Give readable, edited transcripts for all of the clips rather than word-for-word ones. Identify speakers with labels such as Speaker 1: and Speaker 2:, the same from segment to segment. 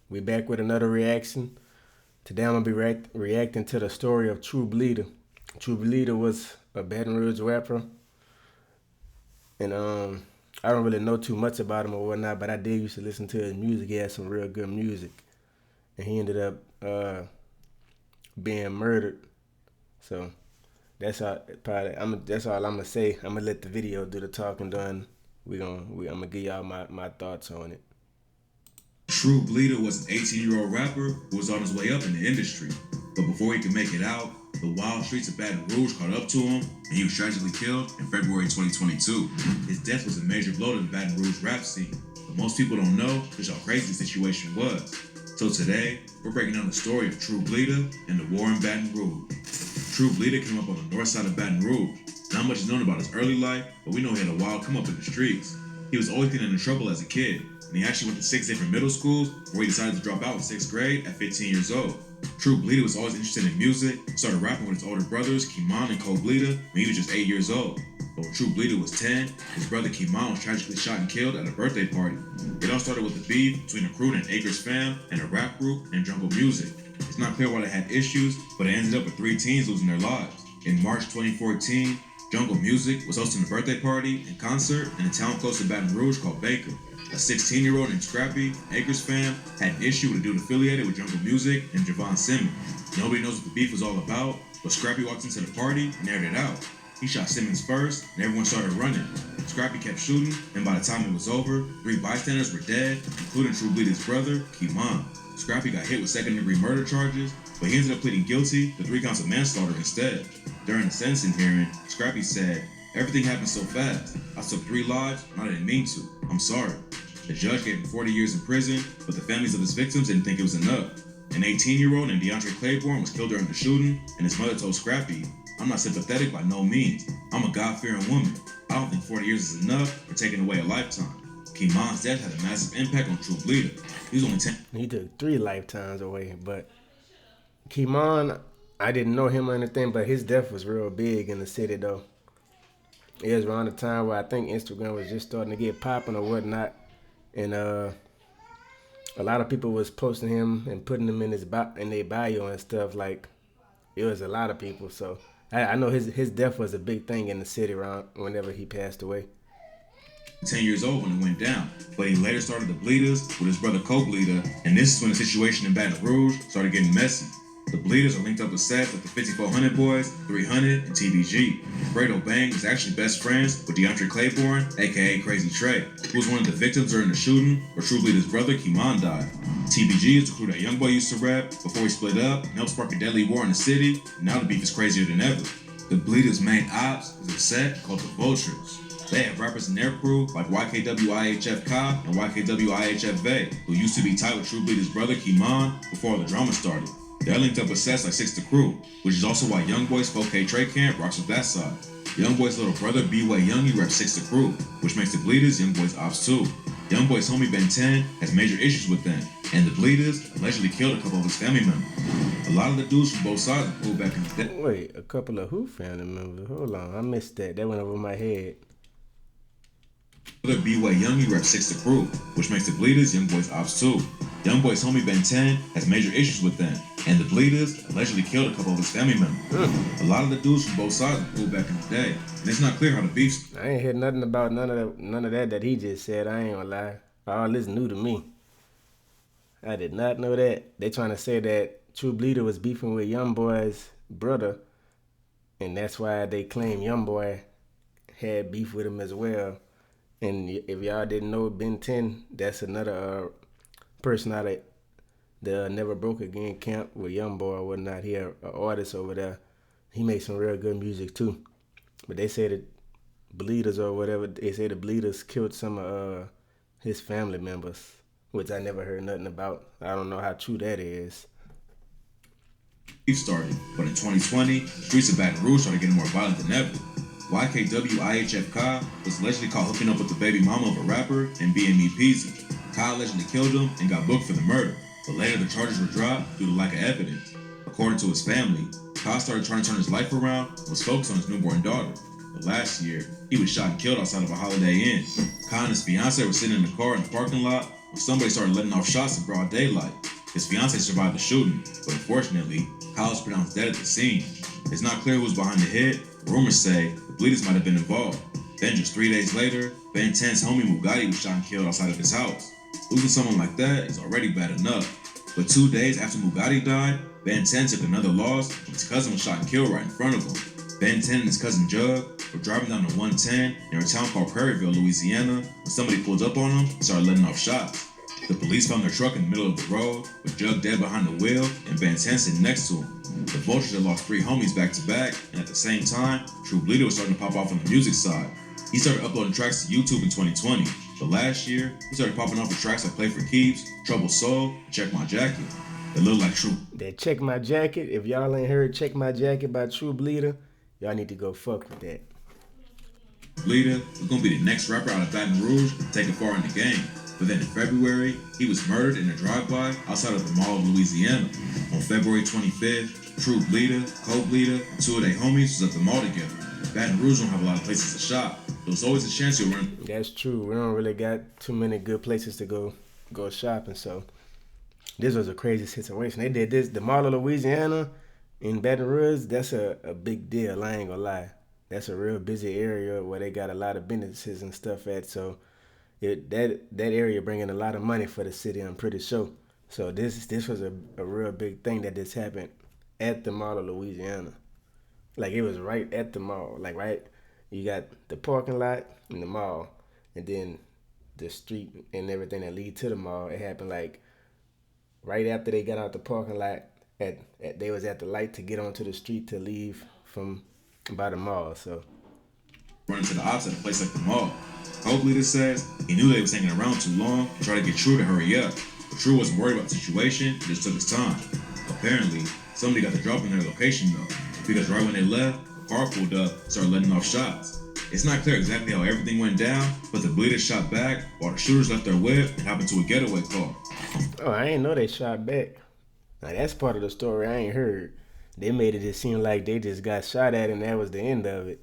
Speaker 1: We back with another reaction. Today I'm gonna be reacting to the story of True Bleeda. True Bleeda was a Baton Rouge rapper, and I don't really know too much about him or whatnot, but I did used to listen to his music. He had some real good music, and he ended up being murdered. So that's all. Probably that's all I'm gonna say. I'm gonna let the video do the talking. Done. I'm gonna give y'all my thoughts on it.
Speaker 2: True Bleeda was an 18-year-old rapper who was on his way up in the industry. But before he could make it out, the wild streets of Baton Rouge caught up to him, and he was tragically killed in February 2022. His death was a major blow to the Baton Rouge rap scene, but most people don't know just how crazy the situation was. So today, we're breaking down the story of True Bleeda and the war in Baton Rouge. True Bleeda came up on the north side of Baton Rouge. Not much is known about his early life, but we know he had a wild come up in the streets. He was always getting into trouble as a kid, and he actually went to 6 different middle schools before he decided to drop out in 6th grade at 15 years old. True Bleeda was always interested in music, started rapping with his older brothers, Kimon and Cole Bleeda, when he was just 8 years old. But when True Bleeda was 10, his brother Kimon was tragically shot and killed at a birthday party. It all started with a beef between a crew named Acres Fam and a rap group named Jungle Music. It's not clear why they had issues, but it ended up with 3 teens losing their lives. In March 2014, Jungle Music was hosting a birthday party and concert in a town close to Baton Rouge called Baker. A 16-year-old named Scrappy, Acres Fam, had an issue with a dude affiliated with Jungle Music and Javon Simmons. Nobody knows what the beef was all about, but Scrappy walked into the party and aired it out. He shot Simmons first, and everyone started running. Scrappy kept shooting, and by the time it was over, 3 bystanders were dead, including True Bleeda's brother, Kimon. Scrappy got hit with second-degree murder charges, but he ended up pleading guilty to 3 counts of manslaughter instead. During the sentencing hearing, Scrappy said, "Everything happened so fast. I took 3 lives, and I didn't mean to. I'm sorry." The judge gave him 40 years in prison, but the families of his victims didn't think it was enough. An 18-year-old named DeAndre Claiborne was killed during the shooting, and his mother told Scrappy, "I'm not sympathetic by no means. I'm a God-fearing woman. I don't think 40 years is enough for taking away a lifetime." Kimon's death had a massive impact on True Bleeda. He was only 10.
Speaker 1: He took 3 lifetimes away, but Kimon, I didn't know him or anything, but his death was real big in the city though. It was around the time where I think Instagram was just starting to get popping or whatnot, and a lot of people was posting him and putting him in their bio and stuff. Like it was a lot of people, so I know his death was a big thing in the city around whenever he passed away.
Speaker 2: 10 years old when it went down, but he later started the Bleedas with his brother Cole Bleeda, and this is when the situation in Baton Rouge started getting messy. The Bleedas are linked up with sets like the 5400 Boys, 300, and TBG. Fredo Bang was actually best friends with DeAndre Claiborne, aka Crazy Trey, who was one of the victims during the shooting where True Bleeda's brother Kimon died. TBG is the crew that Youngboy used to rap before he split up and helped spark a deadly war in the city, and now the beef is crazier than ever. The Bleedas' main ops is a set called the Vultures. They have rappers in their crew like YKWIHF Ka and YKWIHF Vay, who used to be tight with True Bleeda's brother Kimon before all the drama started. They're linked up with sets like 6 The Crew, which is also why Youngboy's 4K Trey Camp rocks with that side. Youngboy's little brother B-Way Youngie reps 6 The Crew, which makes the Bleedas Youngboy's ops too. Youngboy's homie Ben 10 has major issues with them, and the Bleedas allegedly killed a couple of his family members. A lot of the dudes from both sides were pulled back in the day.
Speaker 1: Wait, a couple of who family members? Hold on, I missed that. That went over my head.
Speaker 2: Brother B-Way Youngie reps 6 The Crew, which makes the Bleedas Youngboy's ops too. Youngboy's homie Ben 10 has major issues with them, and the Bleedas allegedly killed a couple of his family members. A lot of the dudes from both sides were pulled back in the day, and it's not clear how the beefs.
Speaker 1: I ain't heard nothing about none of that he just said. I ain't gonna lie. All this new to me. I did not know that. They trying to say that True Bleeda was beefing with Youngboy's brother, and that's why they claim Youngboy had beef with him as well. And if y'all didn't know, Ben 10, that's another person out of the Never Broke Again camp with Youngboy or whatnot. He an artist over there. He makes some real good music too. But they say that Bleedas or whatever, they say the Bleedas killed some of his family members, which I never heard nothing about. I don't know how true that is.
Speaker 2: Beef started, but in 2020, the streets of Baton Rouge started getting more violent than ever. YKWIHF Ka was allegedly caught hooking up with the baby mama of a rapper and BME Peasy. Ka allegedly killed him and got booked for the murder, but later the charges were dropped due to lack of evidence. According to his family, Ka started trying to turn his life around and was focused on his newborn daughter. But last year, he was shot and killed outside of a Holiday Inn. Ka and his fiance were sitting in the car in the parking lot when somebody started letting off shots in broad daylight. His fiancée survived the shooting, but unfortunately, Kyle was pronounced dead at the scene. It's not clear who was behind the hit. Rumors say the Bleeders might have been involved. Then just 3 days later, Ben 10's homie Mugatti was shot and killed outside of his house. Losing someone like that is already bad enough. But 2 days after Mugatti died, Ben 10 took another loss when his cousin was shot and killed right in front of him. Ben 10 and his cousin Jug were driving down the 110 near a town called Prairieville, Louisiana, when somebody pulled up on them and started letting off shots. The police found their truck in the middle of the road, with Jug dead behind the wheel and Ben 10 sitting next to him. The Vultures had lost 3 homies back to back, and at the same time, True Bleeda was starting to pop off on the music side. He started uploading tracks to YouTube in 2020, but last year, he started popping off with tracks like Play for Keeps, Trouble Soul, and Check My Jacket. It looked like True.
Speaker 1: That Check My Jacket, if y'all ain't heard Check My Jacket by True Bleeda, y'all need to go fuck with that.
Speaker 2: Bleeda was gonna be the next rapper out of Baton Rouge to take it far in the game. But then in February, he was murdered in a drive-by outside of the Mall of Louisiana. On February 25th, True Bleeda, Cold Bleeda, and 2 of their homies was at the mall together. Baton Rouge don't have a lot of places to shop. There's always a chance you'll run.
Speaker 1: That's true. We don't really got too many good places to go shopping, so this was a crazy situation. They did this, the Mall of Louisiana in Baton Rouge, that's a big deal, I ain't gonna lie. That's a real busy area where they got a lot of businesses and stuff at, so that area bringing a lot of money for the city, I'm pretty sure. So this was a real big thing that this happened at the Mall of Louisiana. Like, it was right at the mall. Like, right, you got the parking lot and the mall, and then the street and everything that lead to the mall. It happened like right after they got out the parking lot. They was at the light to get onto the street to leave from by the mall. So
Speaker 2: running to the ops at a place like the mall. Cold Bleeda says he knew they was hanging around too long and tried to get True to hurry up. But True wasn't worried about the situation, he just took his time. Apparently, somebody got the drop in their location though, because right when they left, the car pulled up and started letting off shots. It's not clear exactly how everything went down, but the Bleeders shot back while the shooters left their whip and hopped into a getaway car.
Speaker 1: Oh, I ain't know they shot back. Now that's part of the story I ain't heard. They made it just seem like they just got shot at and that was the end of it.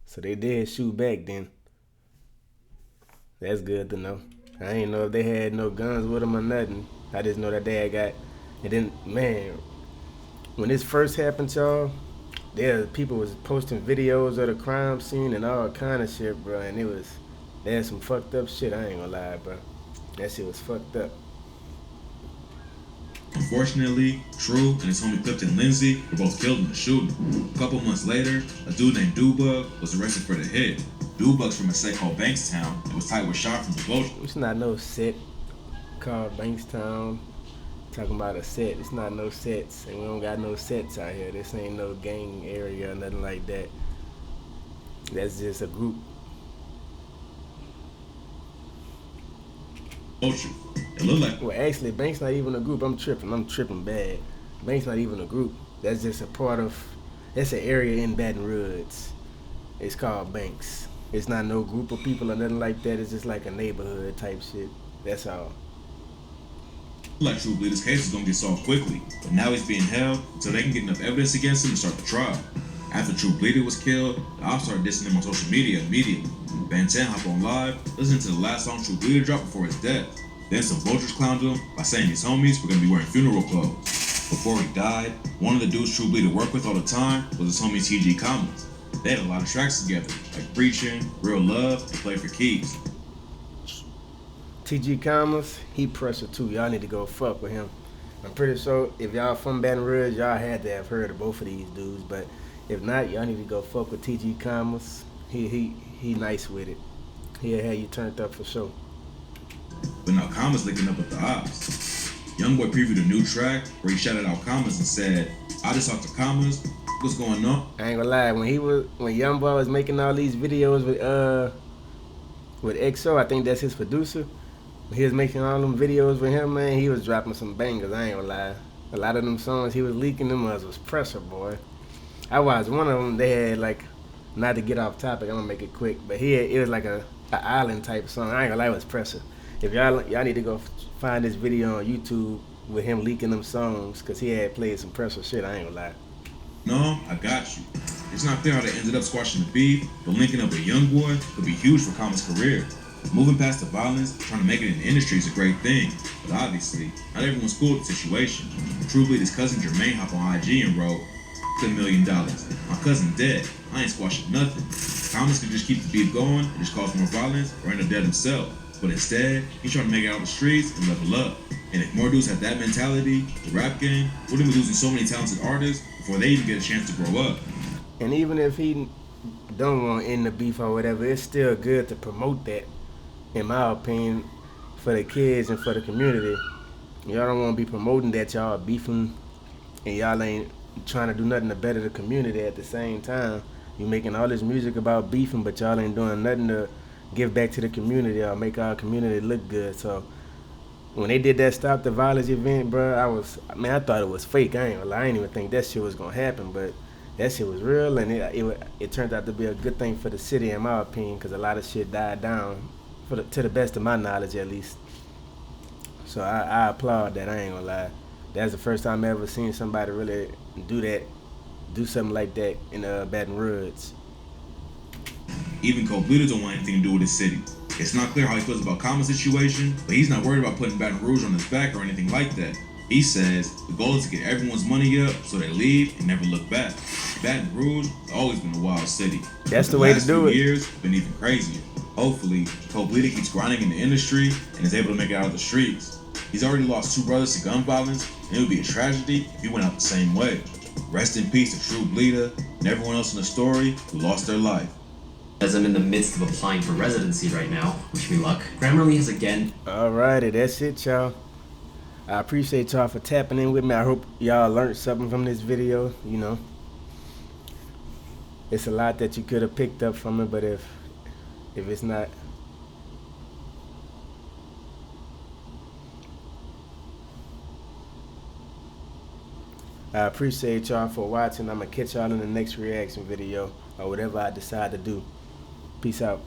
Speaker 1: So they did shoot back then. That's good to know. I ain't know if they had no guns with them or nothing. I just know that they had got. And then, man, when this first happened, y'all, people was posting videos of the crime scene and all kind of shit, bro. And they had some fucked up shit. I ain't gonna lie, bro. That shit was fucked up.
Speaker 2: Unfortunately, True and his homie Clifton Lindsay were both killed in the shooting. A couple months later, a dude named Dubug was arrested for the hit. Dubug's from a set called Bankstown and was tied with shot from the Vultures.
Speaker 1: It's not no set called Bankstown. Talking about a set. It's not no sets, and we don't got no sets out here. This ain't no gang area or nothing like that. That's just a group.
Speaker 2: Vulture. It looked like.
Speaker 1: Well, actually, Bank's not even a group. I'm tripping bad. Bank's not even a group. That's just a part of. That's an area in Baton Rouge. It's called Banks. It's not no group of people or nothing like that. It's just like a neighborhood type shit. That's all.
Speaker 2: Like True Bleeda's case is gonna get solved quickly, but now he's being held until they can get enough evidence against him to start the trial. After True Bleeda was killed, the ops started dissing him on social media immediately. Ben 10 hopped on live, listening to the last song True Bleeda dropped before his death. Then some vultures clowned him by saying his homies were gonna be wearing funeral clothes. Before he died, one of the dudes True Bleeda worked with all the time was his homie TG Commons. They had a lot of tracks together, like Preaching, Real Love, and Play for Keeps.
Speaker 1: TG Commons, he pressure too. Y'all need to go fuck with him. I'm pretty sure if y'all from Baton Rouge, y'all had to have heard of both of these dudes. But if not, y'all need to go fuck with TG Commons. He nice with it. He'll have you turned up for sure.
Speaker 2: But now Commons linking up with the ops. Youngboy previewed a new track where he shouted out Commons and said, "I just talked to Commons. What's going on?"
Speaker 1: I ain't gonna lie. When Youngboy was making all these videos with XO, I think that's his producer. He was making all them videos with him, man. He was dropping some bangers. I ain't gonna lie. A lot of them songs he was leaking them was pressure, boy. I watched one of them. They had like, not to get off topic, I'm gonna make it quick, but it was like a island type song. I ain't gonna lie, it was pressure. If y'all need to go find this video on YouTube with him leaking them songs, cause he had played some pressure shit. I ain't gonna lie.
Speaker 2: No, I got you. It's not clear how they ended up squashing the beef, but linking up with Youngboy could be huge for Commons' career. Moving past the violence, trying to make it in the industry is a great thing, but obviously, not everyone's cool with the situation. True Bleeda's cousin Jermaine hopped on IG and wrote, $1 million. My cousin dead. I ain't squashing nothing. Thomas could just keep the beef going and just cause more violence or end up dead himself. But instead, he's trying to make it out the streets and level up. And if more dudes had that mentality, the rap game wouldn't be losing so many talented artists before they even get a chance to grow up.
Speaker 1: And even if he don't want to end the beef or whatever, it's still good to promote that, in my opinion, for the kids and for the community. Y'all don't want to be promoting that y'all beefing and y'all ain't trying to do nothing to better the community at the same time. You making all this music about beefing, but y'all ain't doing nothing to give back to the community or make our community look good. So when they did that Stop the Violence event, bro, I thought it was fake. I ain't gonna lie, I ain't even think that shit was gonna happen, but that shit was real, and it turned out to be a good thing for the city, in my opinion, because a lot of shit died down, to the best of my knowledge, at least. So I applaud that. I ain't gonna lie. That's the first time I ever seen somebody really do something like that in Baton Rouge.
Speaker 2: Even Bleeda don't want anything to do with his city. It's not clear how he feels about Common's situation, but he's not worried about putting Baton Rouge on his back or anything like that. He says the goal is to get everyone's money up so they leave and never look back. Baton Rouge has always been a wild city.
Speaker 1: That's the way to do it.
Speaker 2: The last few years have been even crazier. Hopefully, Bleeda keeps grinding in the industry and is able to make it out of the streets. He's already lost 2 brothers to gun violence, and it would be a tragedy if he went out the same way. Rest in peace to True Bleeda and everyone else in the story who lost their life.
Speaker 3: As I'm in the midst of applying for residency right now, wish me luck, Grammarly has again...
Speaker 1: Alrighty, that's it, y'all. I appreciate y'all for tapping in with me. I hope y'all learned something from this video. You know, it's a lot that you could have picked up from it, but if it's not, I appreciate y'all for watching. I'm gonna catch y'all in the next reaction video or whatever I decide to do. Peace out.